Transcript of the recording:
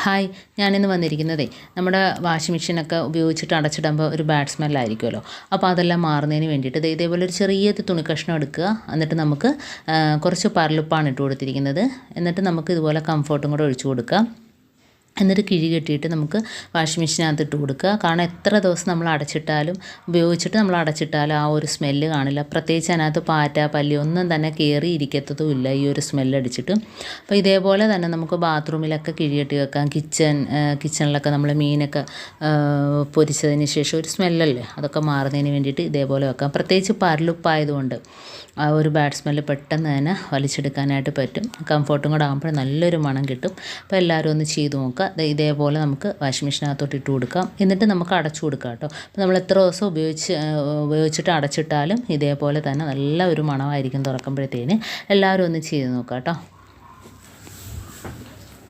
Hi, ഞാനിന്ന് വന്നിരിക്കുന്നതേ നമ്മുടെ washing മെഷീനൊക്കെ ഉപയോഗിച്ചിട്ട് അടച്ചിടുമ്പോൾ ഒരു ബാഡ് സ്മെല്ലായിരിക്കുമല്ലോ. അപ്പോൾ അതെല്ലാം മാറുന്നതിന് വേണ്ടിയിട്ട് ഇതേപോലെ ഒരു ചെറിയ തുണി കഷ്ണം എടുക്കുക. എന്നിട്ട് നമുക്ക് കുറച്ച് പരലുപ്പാണ് ഇട്ട് കൊടുത്തിരിക്കുന്നത്. എന്നിട്ട് നമുക്ക് ഇതുപോലെ കംഫർട്ടും കൂടെ ഒഴിച്ചു കൊടുക്കാം. എന്നിട്ട് കിഴി കെട്ടിയിട്ട് നമുക്ക് വാഷിംഗ് മെഷീനകത്ത് ഇട്ട് കൊടുക്കുക. കാരണം എത്ര ദിവസം നമ്മൾ ഉപയോഗിച്ചിട്ട് നമ്മൾ അടച്ചിട്ടാലും ആ ഒരു സ്മെല്ല് കാണില്ല. പ്രത്യേകിച്ച് അതിനകത്ത് പാറ്റ പല്ലി ഒന്നും തന്നെ കയറി ഇരിക്കത്തതുമില്ല ഈ ഒരു സ്മെല്ലടിച്ചിട്ട്. അപ്പോൾ ഇതേപോലെ തന്നെ നമുക്ക് ബാത്റൂമിലൊക്കെ കിഴി കെട്ടി വെക്കാം. കിച്ചണിലൊക്കെ നമ്മൾ മീനൊക്കെ പൊരിച്ചതിന് ശേഷം ഒരു സ്മെല്ലല്ലേ, അതൊക്കെ മാറുന്നതിന് വേണ്ടിയിട്ട് ഇതേപോലെ വെക്കാം. പ്രത്യേകിച്ച് പരലുപ്പായതുകൊണ്ട് ആ ഒരു ബാഡ് സ്മെല്ല് പെട്ടെന്ന് തന്നെ വലിച്ചെടുക്കാനായിട്ട് പറ്റും. കംഫർട്ടും കൂടെ ആകുമ്പോൾ നല്ലൊരു മണം കിട്ടും. അപ്പോൾ എല്ലാവരും ഒന്ന് ചെയ്ത് നോക്കുക. ഇതേപോലെ നമുക്ക് വാഷിംഗ് മെഷീനകത്തോട്ട് ഇട്ട് കൊടുക്കാം. എന്നിട്ട് നമുക്ക് അടച്ചു കൊടുക്കാം കേട്ടോ. അപ്പോൾ നമ്മൾ എത്ര ദിവസം ഉപയോഗിച്ചിട്ട് അടച്ചിട്ടാലും ഇതേപോലെ തന്നെ നല്ല ഒരു മണമായിരിക്കും തുറക്കുമ്പോഴത്തേന്. എല്ലാവരും ഒന്ന് ചെയ്ത് നോക്കാം കേട്ടോ.